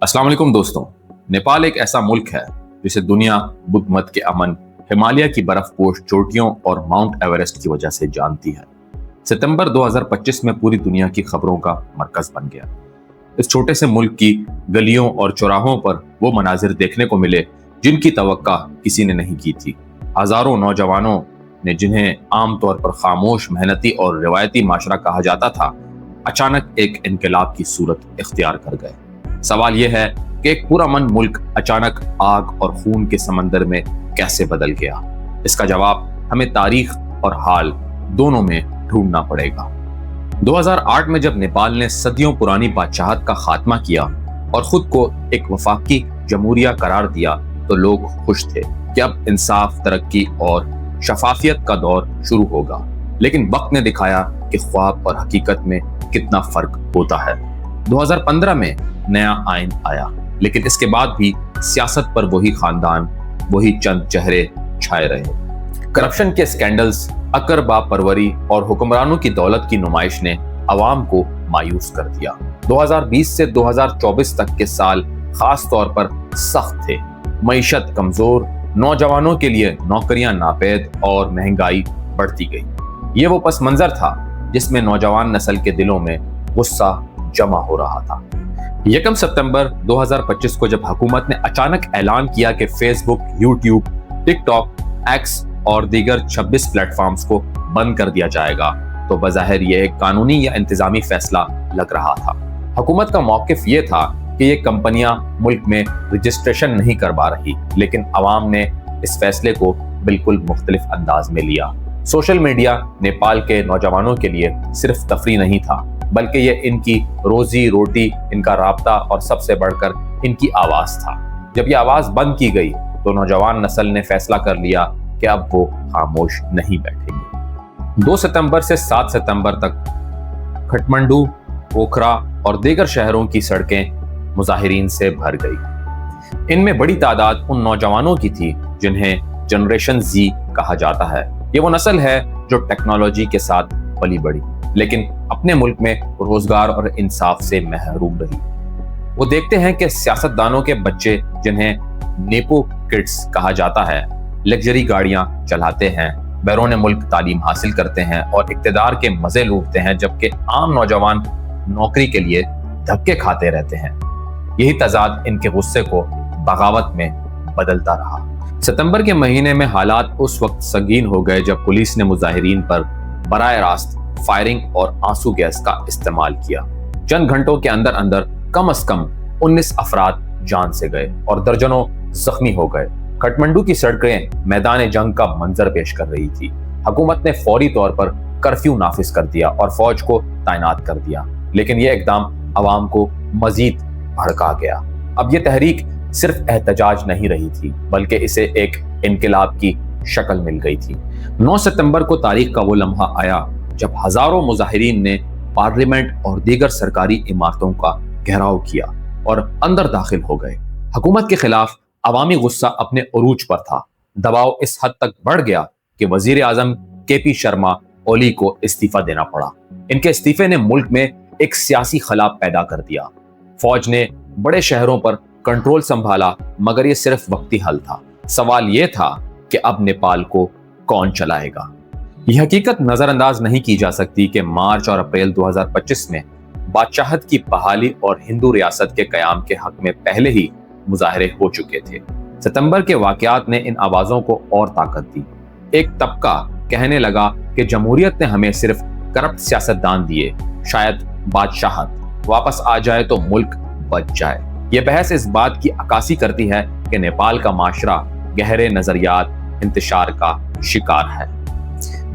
अस्सलाम वालेकुम दोस्तों। नेपाल एक ऐसा मुल्क है जिसे दुनिया बुद्ध मत के अमन, हिमालय की बर्फपोश चोटियों और माउंट एवरेस्ट की वजह से जानती है। सितंबर 2025 में पूरी दुनिया की खबरों का मरकज बन गया। इस छोटे से मुल्क की गलियों और चौराहों पर वो मनाजिर देखने को मिले जिनकी तवक्का किसी ने नहीं की थी। हजारों नौजवानों ने, जिन्हें आमतौर पर खामोश, मेहनती और रिवायती माशरा कहा जाता था, अचानक एक इनकलाब की सूरत इख्तियार कर गए। सवाल यह है कि एक पूरा मन मुल्क अचानक आग और खून के समंदर में कैसे बदल गया। इसका जवाब हमें तारीख और हाल दोनों में ढूंढना पड़ेगा। 2008 में जब नेपाल ने सदियों पुरानी बादशाहत का खात्मा किया और खुद को एक वफाकी जमहूरिया करार दिया, तो लोग खुश थे कि अब इंसाफ, तरक्की और शफाफियत का दौर शुरू होगा। लेकिन वक्त ने दिखाया कि ख्वाब और हकीकत में कितना फर्क होता है। 2015 में नया आइन आया, लेकिन इसके बाद भी सियासत पर वही खानदान, वही चंद चेहरे छाए रहे। करप्शन के स्कैंडल्स, अकर बापरवरी और हुक्मरानों की दौलत की नुमाइश ने अवाम को मायूस कर दिया। 2020 से 2024 तक के साल खास तौर पर सख्त थे। मईशत कमजोर, नौजवानों के लिए नौकरियां नापैद और महंगाई बढ़ती गई। ये वो पस मंजर था जिसमें नौजवान नस्ल के दिलों में गुस्सा जमा हो रहा था। 1 सितंबर 2025 को जब हुकूमत ने अचानक ऐलान किया कि फेसबुक, यूट्यूब, टिकटॉक, एक्स और दीगर 26 प्लेटफॉर्म्स को बंद कर दिया जाएगा, तो बज़ाहिर ये एक कानूनी या इंतजामी फैसला लग रहा था। हुकूमत का मौक़िफ़ ये था कि ये कंपनियां मुल्क में रजिस्ट्रेशन नहीं करवा रही, लेकिन अवाम ने इस फैसले को बिल्कुल मुख्तलिफ अंदाज में लिया। सोशल मीडिया नेपाल के नौजवानों के लिए सिर्फ तफरी नहीं था, बल्कि ये इनकी रोजी रोटी, इनका राब्ता और सबसे बढ़कर इनकी आवाज था। जब ये आवाज बंद की गई तो नौजवान नस्ल ने फैसला कर लिया कि अब वो खामोश नहीं बैठेंगे। 2 सितंबर से 7 सितंबर तक काठमांडू, पोखरा और दीगर शहरों की सड़कें मुजाहिरीन से भर गई। इनमें बड़ी तादाद उन नौजवानों की थी जिन्हें जनरेशन जी कहा जाता है। ये वो नस्ल है जो टेक्नोलॉजी के साथ पली बढ़ी, लेकिन अपने मुल्क में रोजगार और इंसाफ से महरूम रही। वो देखते हैं कि सियासतदानों के बच्चे, जिन्हें नेपो किड्स कहा जाता है, लग्जरी गाड़ियां चलाते हैं, बैरून मुल्क तालीम हासिल करते हैं और इक्तिदार के मजे लूटते हैं, जबकि आम नौजवान नौकरी के लिए धक्के खाते रहते हैं। यही तजाद इनके गुस्से को बगावत में बदलता रहा। सितंबर के महीने में हालात उस वक्त संगीन हो गए जब पुलिस ने मुजाहिरीन पर बराह रास्त फायरिंग और आंसू गैस का इस्तेमाल किया। चंद घंटों के अंदर अंदर कम से कम 19 अफराद जान से गए और दर्जनों जख्मी हो गए। काठमांडू की सड़कें मैदान जंग का मंजर पेश कर रही थी। हुकूमत ने फौरी तौर पर कर्फ्यू नाफिज कर दिया और फौज को तैनात कर दिया, लेकिन यह इकदाम अवाम को मजीद भड़का गया। अब यह तहरीक सिर्फ एहतजाज नहीं रही थी, बल्कि इसे एक इनकलाब की शक्ल मिल गई थी। 9 सितंबर को तारीख का वो लम्हा आया जब हजारों मुजाहिरीन ने पार्लियामेंट और दीगर सरकारी इमारतों का घेराव किया और अंदर दाखिल हो गए। हुकूमत के खिलाफ अवामी गुस्सा अपने उरूज पर था। दबाव इस हद तक बढ़ गया कि वजीर आजम KP शर्मा ओली को इस्तीफा देना पड़ा। इनके इस्तीफे ने मुल्क में एक सियासी खला पैदा कर दिया। फौज ने बड़े शहरों पर कंट्रोल संभाला, मगर यह सिर्फ वक्ती हल था। सवाल यह था कि अब नेपाल को कौन चलाएगा। यह हकीकत नजरअंदाज नहीं की जा सकती कि मार्च और अप्रैल 2025 में बादशाहत की बहाली और हिंदू रियासत के कयाम के हक में पहले ही मुजाहरे हो चुके थे। सितंबर के वाकयात ने इन आवाजों को और ताकत दी। एक तबका कहने लगा कि जमहूरियत ने हमें सिर्फ करप्ट सियासतदान दिए, शायद बादशाहत वापस आ जाए तो मुल्क बच जाए। यह बहस इस बात की अक्कासी करती है कि नेपाल का माशरा गहरे नजरियात इंतशार का शिकार है।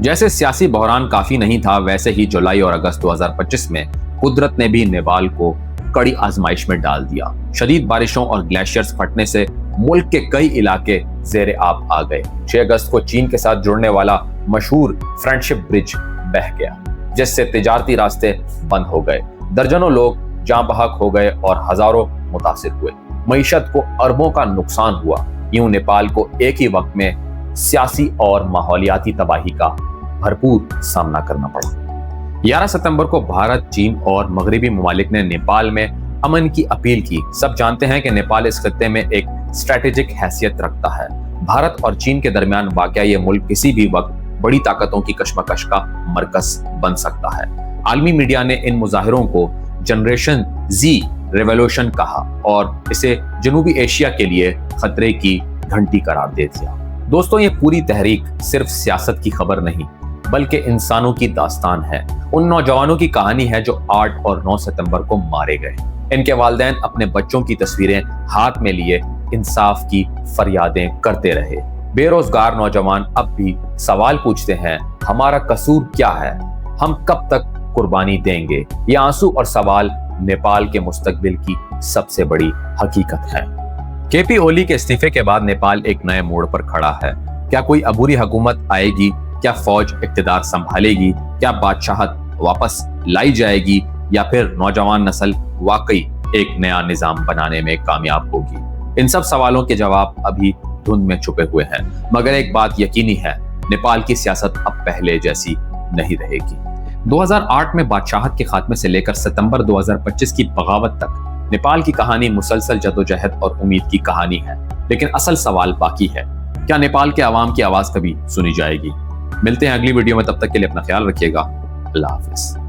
जैसे सियासी बहरान काफी नहीं था, वैसे ही जुलाई और अगस्त 2025 में कुदरत ने भी नेपाल को कड़ी आजमाइश में डाल दिया। शदीद बारिशों और ग्लेशियर्स फटने से मुल्क के कई इलाके जेरे आब आ गए। 6 अगस्त को चीन के साथ जुड़ने वाला मशहूर फ्रेंडशिप ब्रिज बह गया, जिससे तिजारती रास्ते बंद हो गए। दर्जनों लोग जान बहक हो गए और हजारों मुतासिर हुए। मईशत को अरबों का नुकसान हुआ। यूं नेपाल को एक ही वक्त में सियासी और माहौलियाती तबाही का भरपूर सामना करना पड़ा। 11 सितंबर को भारत, चीन और मगरबी ममालिक ने नेपाल में अमन की अपील की। सब जानते हैं कि नेपाल इस खत्ते में एक स्ट्रेटेजिक हैसियत रखता है। भारत और चीन के दरमियान वाक़या ये मुल्क किसी भी वक्त बड़ी ताकतों की कशमकश का मरकज बन सकता है। आलमी मीडिया ने इन मुजाहिरों को जनरेशन जी रेवोल्यूशन कहा और इसे जनूबी एशिया के लिए खतरे की घंटी करार दे दिया। दोस्तों, ये पूरी तहरीक सिर्फ सियासत की खबर नहीं बल्कि इंसानों की दास्तान है। उन नौजवानों की कहानी है जो 8 और 9 सितंबर को मारे गए। इनके वालिदैन अपने बच्चों की तस्वीरें हाथ में लिए इंसाफ की फरियादें करते रहे। बेरोजगार नौजवान अब भी सवाल पूछते हैं, हमारा कसूर क्या है, हम कब तक कुर्बानी देंगे। ये आंसू और सवाल नेपाल के मुस्तकबिल की सबसे बड़ी हकीकत है। केपी ओली के इस्तीफे के बाद नेपाल एक नए मोड़ पर खड़ा है। क्या कोई अबूरी हुकूमत आएगी? क्या फौज इक्तिदार संभालेगी? क्या बादशाहत वापस लाई जाएगी? या फिर नौजवान नस्ल वाकई एक नया निजाम बनाने में कामयाब होगी? इन सब सवालों के जवाब अभी धुंध में छुपे हुए हैं, मगर एक बात यकीनी है, नेपाल की सियासत अब पहले जैसी नहीं रहेगी। 2008 में बादशाहत के खात्मे से लेकर सितंबर 2025 की बगावत तक नेपाल की कहानी मुसलसल जदोजहद और उम्मीद की कहानी है। लेकिन असल सवाल बाकी है, क्या नेपाल के आवाम की आवाज कभी सुनी जाएगी? मिलते हैं अगली वीडियो में, तब तक के लिए अपना ख्याल रखिएगा। अल्लाह हाफिज।